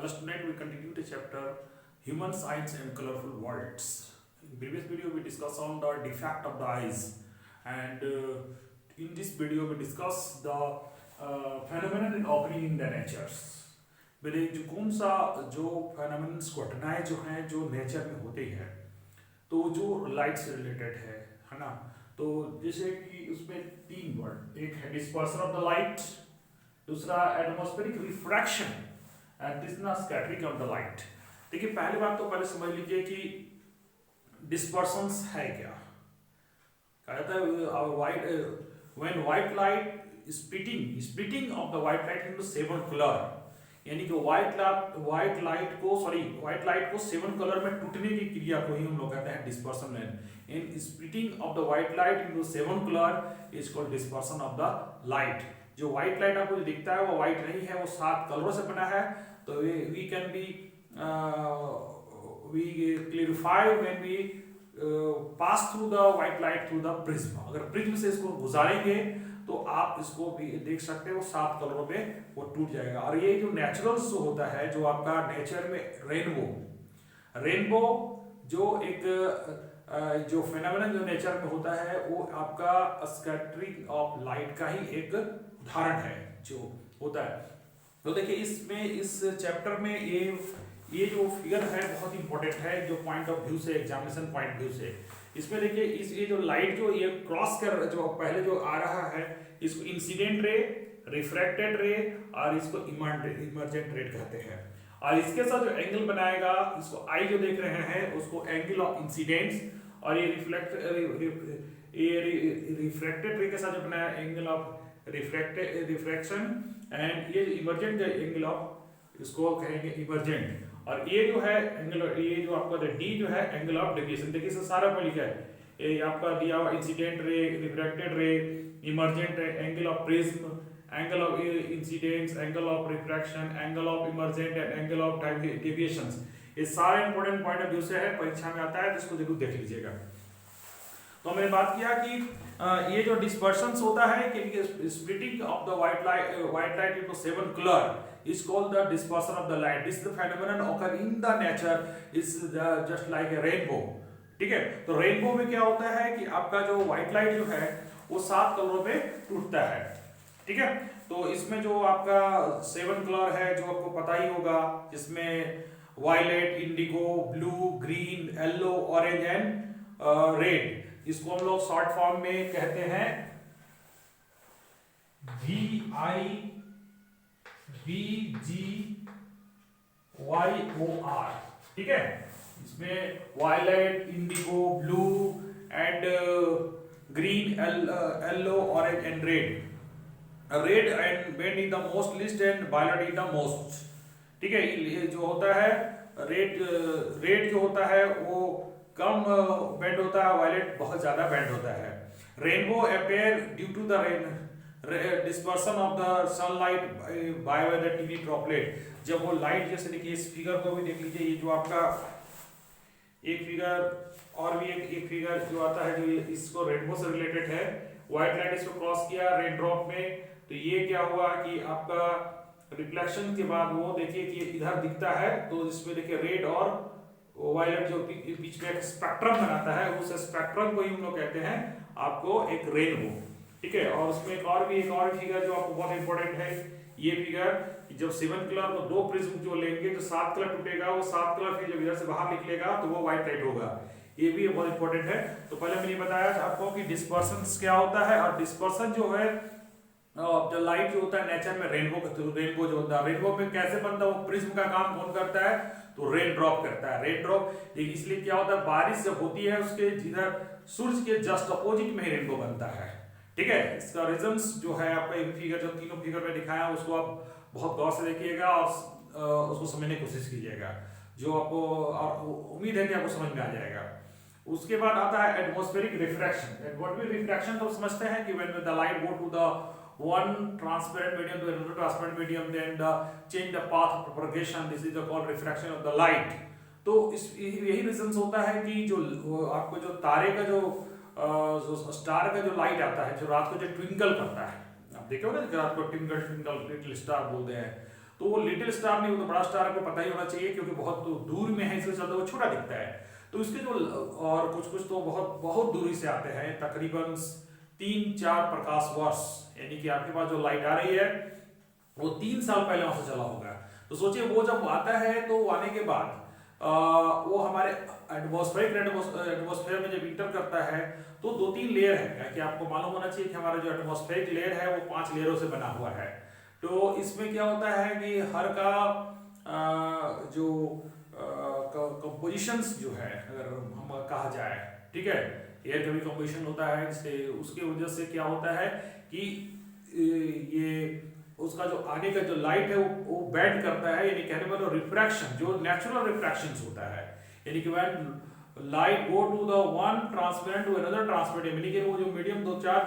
Hello student, we continue the chapter Human Science and Colorful Worlds. In previous video we discussed on the defect of the eyes, and in this video we discuss the phenomenon occurring in the natures. पहले जो कौन सा जो phenomenons घटनाएं जो हैं जो nature में होती है, तो जो लाइट से रिलेटेड है ना। तो जैसे कि उसमें तीन वर्ड, एक है डिस्पर्सन ऑफ द लाइट, दूसरा एटमॉस्फेरिक रिफ्रैक्शन एंड तीसरा स्कैटरिंग ऑफ द लाइट। देखिए पहली बात तो पहले समझ लीजिए कि डिस्पर्सन्स है क्या। कहा जाता है white when white light splitting of the white light into seven colour, यानी कि व्हाइट लाइट को सेवन कलर में टूटने की क्रिया को ही हम लोग कहते हैं dispersion. In splitting of the white light into seven colour is called dispersion of the light. जो व्हाइट लाइट आपको जो दिखता है वो व्हाइट नहीं है, वो 7 कलरों से बना है। तो we can be we clarify when we pass through the white light through the prism. अगर प्रिज्म से इसको गुजारेंगे तो आप इसको भी देख सकते हो 7 कलरों में वो टूट जाएगा। और ये जो नेचुरल्स जो होता है, जो आपका नेचर में रेनबो जो एक जो फेनोमेनन जो नेचर में होता है वो आपका स्कैटरिंग ऑफ लाइट का ही एक उदाहरण है जो होता है। तो देखिए इसमें इस चैप्टर में ये जो फिगर है बहुत इंपॉर्टेंट है, जो पॉइंट ऑफ व्यू से, एग्जामिनेशन पॉइंट व्यू से। इसमें देखिए ये जो लाइट जो ये क्रॉस कर जो पहले जो आ रहा है, इसको इंसिडेंट रे, रिफ्रैक्टेड रे और इसको इमर्जेंट रे कहते हैं। और इसके साथ जो एंगल बनाएगा, इसको आई जो देख रहे हैं उसको एंगल ऑफ इंसिडेंस, और ये रिफ्रैक्टेड रे के साथ जो बनाया एंगल ऑफ रिफ्रैक्शन, एंड ये इमर्जेंट एंगल ऑफ इसको कहेंगे इमर्जेंट। और ये जो है एंगल, ये जो आपका डी जो है एंगल ऑफ डेविएशन। देखिए इसे सारा पर लिखा है, ये आपका दिया हुआ इंसिडेंट रे, रिफ्रैक्टेड रे, इमर्जेंट रे, angle of prism, angle of incidence, angle of refraction, angle of emergent and angle of deviations. ये सारे इंपॉर्टेंट पॉइंट ऑफ व्यू से है, परीक्षा में आता है तो इसको जरूर देख लीजिएगा। तो हमने बात किया कि ये जो डिस्पर्शंस होता है कि splitting of the white light into seven colour is called the dispersion of the light. This is the phenomenon occur in the nature is just like a rainbow. ठीक है, तो रेनबो में क्या होता है कि आपका जो व्हाइट लाइट जो है वो 7 कलरों में टूटता है। ठीक है, तो इसमें जो आपका 7 कलर है जो आपको पता ही होगा, जिसमें violet, indigo, blue, green, yellow, orange and red. इसको हम लोग शॉर्ट फॉर्म में कहते हैं VIBGYOR। ठीक है, इसमें violet, indigo, blue and green, yellow, orange and red. Red and bend in the most list and violet in the most. ठीक है, ये जो होता है रेड जो होता है वो कम बेंड होता है, वायलेट बहुत ज्यादा बेंड होता है। Rainbow appear due to the dispersion of the sunlight by the TV droplet. जब वो लाइट, जैसे देखिए इस फिगर को भी देख लीजिए, ये जो आपका एक फिगर और भी एक फिगर जो आता है जो इसको रेनबो से रिलेटेड है। व्हाइट लाइट इसको क्रॉस किया रेन ड्रॉप में, तो ये क्या हुआ कि आपका रिफ्लेक्शन के बाद वो देखिए कि इधर दिखता है, तो इसमें देखिए रेड और वायलेट जो बीच में एक स्पेक्ट्रम बनाता है, उस स्पेक्ट्रम को ही हम लोग कहते हैं आपको एक रेनबो। ठीक है, और उसमें एक और फिगर जो आपको बहुत इंपॉर्टेंट है, ये फिगर जब 7 कलर को 2 प्रिज्म जो लेंगे तो 7 कलर टूटेगा, वो 7 कलर फिर जब इधर से बाहर निकलेगा तो वो व्हाइट लाइट होगा। ये भी बहुत इंपॉर्टेंट है। तो पहले मैंने बताया था आपको कि डिस्पर्सन क्या होता है, और डिस्पर्सन जो है जो लाइट जो होता है नेचर में रेनबो जो होता है, रेनबो में कैसे बनता है, वो प्रिज्म का काम कौन करता है, तो रेन ड्रॉप करता है। रेन ड्रॉप इसलिए क्या होता है, बारिश जब होती है उसके जिधर सूरज के जस्ट अपोजिट में ही रेनबो बनता है। ठीक है, इसका रीजंस जो है आपका एक फिगर जो तीनों फिगर में दिखाया उसको आप बहुत गौर से देखिएगा और उसको समझने की कोशिश कीजिएगा, जो आपको उम्मीद है कि आपको समझ में आ जाएगा। उसके बाद आता है एटमॉस्फेरिक रिफ्रैक्शन। एटमॉस्फेरिक रिफ्रैक्शन तो समझते हैं कि when the light go to the one transparent medium to another transparent medium, then the change the path of propagation, this is the called refraction of the light। तो यही reasons होता है कि जो आपको जो तारे का जो स्टार का जो लाइट आता है, जो रात को जो ट्विंकल करता है, आप देखे होंगे रात को ट्विंकल ट्विंकल लिटिल स्टार बोलते हैं, तो वो लिटिल स्टार नहीं, वो तो बड़ा स्टार आपको पता ही होना चाहिए क्योंकि बहुत दूर में है, इसलिए चलता वो छोटा दिखता है। तो इसके जो और कुछ कुछ तो बहुत बहुत दूरी से आते हैं, तकरीबन 3-4 प्रकाश वर्ष, यानी कि आपके पास जो लाइट आ रही है वो 3 साल पहले वहां से चला होगा। तो सोचिए वो जब आता है तो आने के बाद वो हमारे एटमॉस्फेयर में जब इंटर करता है तो 2-3 लेयर है, कि आपको मालूम होना चाहिए कि हमारा जो एटमॉस्फेरिक लेयर है वो 5 लेयरों से बना हुआ है। तो इसमें क्या होता है कि हर का जो कंपोजिशंस जो है, अगर हम कहा जाए, ठीक है, एयर का भी कंपोजिशन होता है, जिससे उसके वजह से क्या होता है कि ये उसका जो आगे का जो लाइट है वो बेंड करता है, यानी कहने वाला रिफ्रैक्शन, जो नेचुरल रिफ्रैक्शंस होता है, यानी कि when light go to the one transparent to another transparent, यानी कि वो जो मीडियम 2-4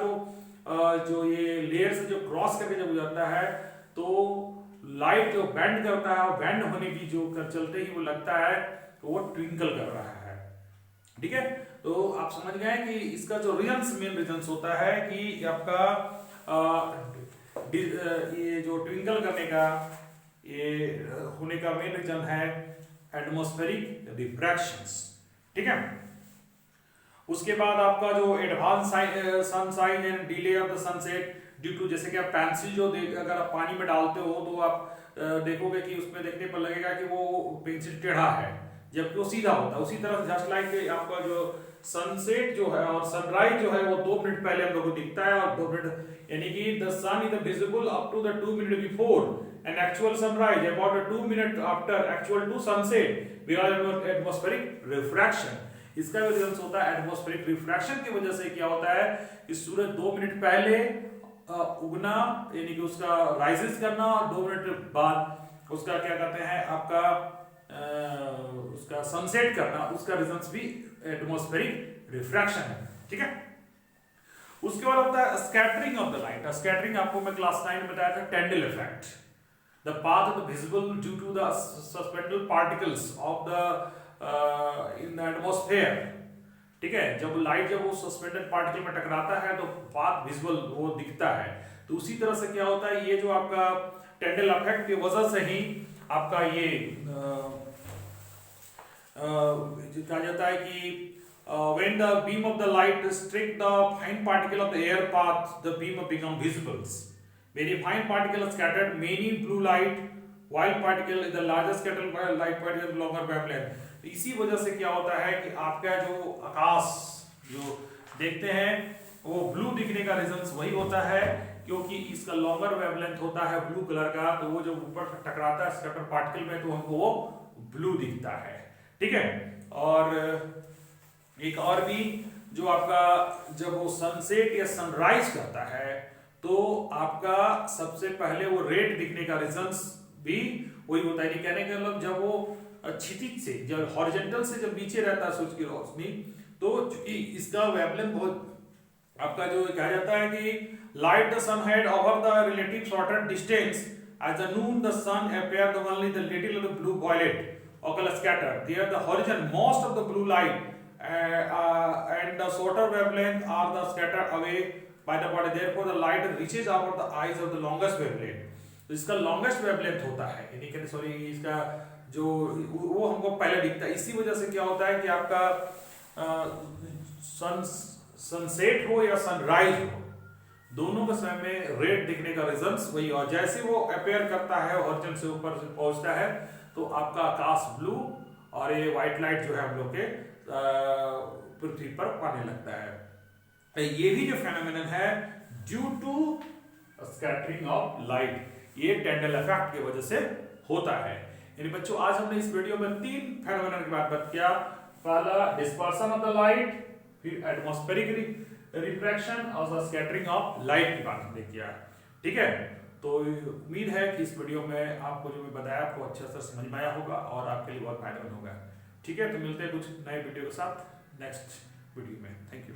जो ये लेयर से जो क्रॉस करके जब जाता है तो लाइट जो बेंड करता है, बेंड होने की जो चलते ही वो लगता है तो वो ट्विंकल कर रहा है। ठीक है, तो आप समझ गए कि इसका जो मेन रीजंस होता है कि आपका ये जो ट्विंकल करने का ये होने का मेन रीजन है एटमॉस्फेरिक रिफ्रैक्शंस। ठीक है, उसके बाद आपका जो advance sunshine and delay of the sunset due to, जैसे कि आप पेंसिल जो अगर आप पानी में डालते हो तो आप देखोगे कि उसमें देखने पर लगेगा कि वो पेंसिल टेढ़ा है जबकि वो सीधा होता है। उसी तरह जस्ट लाइक आपका जो सनसेट जो है और सनराइज जो है वो 2 मिनट पहले हम लोग को दिखता है, और 2 मिनट यानी कि the sun is visible up to the 2 minute before an actual sunrise, about 2 minute after actual to sunset because of atmospheric refraction. इसका भी रीजन होता है एटमॉस्फेरिक रिफ्रैक्शन की वजह से क्या होता है कि सूरज 2 मिनट पहले उगना, यानी कि उसका राइजेस करना, और 2 मिनट बाद उसका क्या कहते हैं आपका उसका सनसेट करना, उसका रीजन भी एटमॉस्फेरिक रिफ्रैक्शन है। ठीक है, उसके बाद होता है scattering of the light. Scattering आपको मैं क्लास 9 में बताया था, Tyndall effect, the path of the visible due to the suspended particles of the in the atmosphere. ठीक है, जब लाइट जब वो सस्पेंडेड पार्टिकल में टकराता है तो पाथ विजिबल वो दिखता है। तो उसी तरह से क्या होता है, ये जो आपका टेंडल इफेक्ट की वजह से ही आपका ये कहा जाता है कि when the beam of the light strike the fine particle of the air path, the beam become visible. Very fine particle are scattered, many blue light, white particle is the largest scattered light particle longer wavelength. इसी वजह से क्या होता है कि आपका जो आकाश जो देखते हैं वो ब्लू दिखने का रीजन वही होता है क्योंकि इसका लॉन्गर वेवलेंथ होता है ब्लू कलर का, तो वो जब ऊपर टकराता है स्कैटर पार्टिकल में तो हमको वो ब्लू दिखता है। ठीक है, और एक और भी जो आपका जब वो सनसेट या सनराइज करता है तो आपका सबसे पहले वो रेड दिखने का रीजन भी वही होता है। कहने का मतलब जब वो क्षितिज से जब हॉरिजॉन्टल से जब नीचे रहता है सूरज की रोशनी, तो चूंकि इसका वेवलेंथ बहुत आपका जो कहा जाता है कि light the sun head over the relative shorter distance as the noon the sun appear the only the little of the blue violet or color scattered there the horizon most of the blue light and the shorter wavelength are the scattered away by the body, therefore the light reaches over the eyes of the longest wavelength। तो इसका longest wavelength होता है, यानी कि sorry इसका जो वो हमको पहले दिखता है। इसी वजह से क्या होता है कि आपका सनसेट हो या सनराइज हो दोनों के समय में रेड दिखने का रीजन वही, और जैसे वो अपेयर करता है हॉरिजॉन से ऊपर से पहुंचता है तो आपका आकाश ब्लू और ये व्हाइट लाइट जो है हम लोग के पृथ्वी पर पाने लगता है। ये भी जो फेनोमेनन है due to scattering of light, ये टेंडल इफेक्ट की वजह से होता है। यानी बच्चों आज हमने इस वीडियो में 3 फेनोमेनन की बात किया। पहला डिस्पर्सन ऑफ द लाइट, फिर एटमॉस्फेरिक रिफ्रैक्शन और स्कैटरिंग ऑफ लाइट की बात हमने किया। ठीक है, तो उम्मीद है कि इस वीडियो में आपको जो मैं बताया आपको अच्छे से समझ में आया होगा और आपके लिए बहुत फायदेमंद होगा। ठीक है, तो मिलते हैं कुछ नए वीडियो के साथ नेक्स्ट वीडियो में। Thank you.